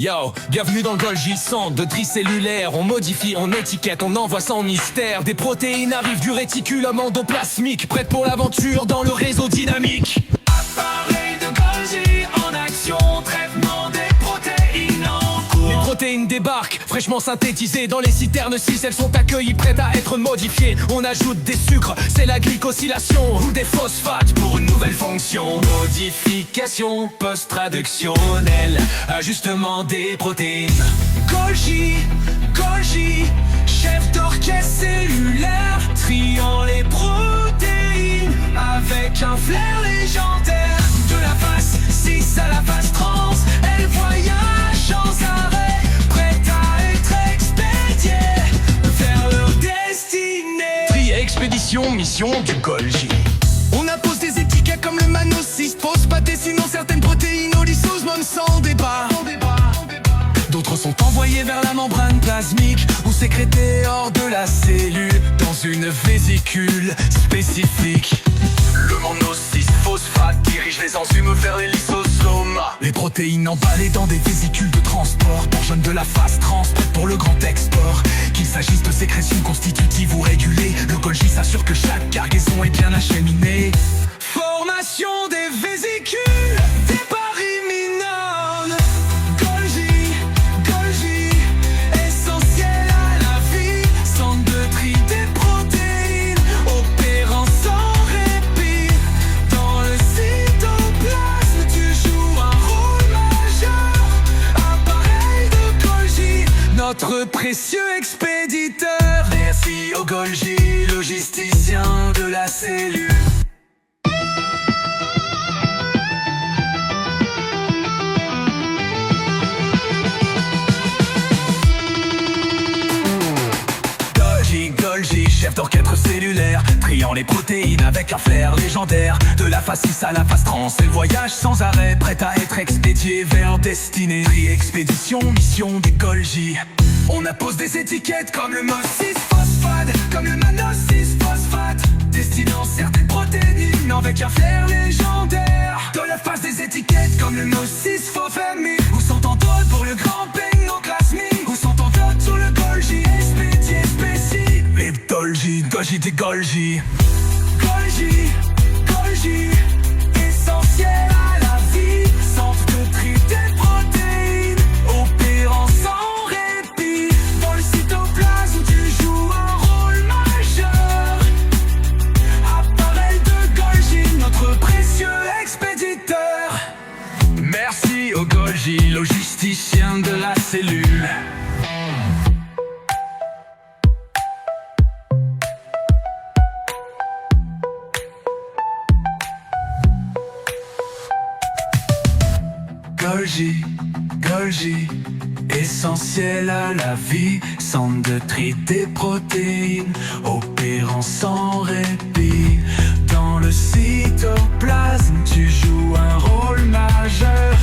Yo, bienvenue dans le Golgi, centre de tricellulaire. On modifie, on étiquette, on envoie sans mystère. Des protéines arrivent du réticulum endoplasmique, prêtes pour l'aventure dans le réseau dynamique. Appareil de Golgi en action, traitement des protéines en cours. Les protéines débarquent, fraîchement synthétisées dans les citernes 6. Elles sont accueillies, prêtes à être modifiées. On ajoute des sucres, c'est la glycosylation, ou des phosphates pour une nouvelle fonction. Modification post-traductionnelle, ajustement des protéines. Golgi, chef d'orchestre cellulaire, triant les protéines avec un flair légendaire. De la phase 6 à la phase trans, elle voyage sans arrêt, prête à être expédiée vers leur destinée. Tri et expédition, mission du Golgi. On appose des étiquettes comme le mannose-6-phosphate, sinon certaines protéines au lysosome sans débat. D'autres sont envoyées vers la membrane plasmique ou sécrétées hors de la cellule dans une vésicule spécifique. Le mannose-6-phosphate dirige les enzymes vers les lysosomes. Les protéines emballées dans des vésicules de transport bourgeonnent de la phase trans, prêtes pour le grand export. Qu'il s'agisse de sécrétions constitutives ou régulées, le Golgi s'assure que chaque cargaison est bien acheminée. Formation des vésicules, départ imminent. Golgi, essentiel à la vie, centre de tri des protéines, opérant sans répit. Dans le cytoplasme, tu joues un rôle majeur. Appareil de Golgi, notre précieux expéditeur. Merci au Golgi, logisticien de la cellule. Golgi, chef d'orchestre cellulaire, triant les protéines avec un flair légendaire. De la phase 6 à la phase trans, elle voyage sans arrêt, prête à être expédiée vers destinée. Tri expédition, mission du Golgi. On appose des étiquettes comme le MO6-phosphate, comme le mannose-6-phosphate, destinant certaines protéines avec un flair légendaire. De la phase des étiquettes comme le MO6-phosphate, où sont en d'autres pour le grand pénoclasmie, où sont en d'autres sur le Golgi, expédié spécifique. Les Golgi des Golgi. Golgi, essentiel à la vie, centre de tri des protéines, opérant sans répit. Dans le cytoplasme, tu joues un rôle majeur. Appareil de Golgi, notre précieux expéditeur. Merci au Golgi, logisticien de la cellule. Golgi, essentiel à la vie, centre de tri des protéines, opérant sans répit. Dans le cytoplasme, tu joues un rôle majeur.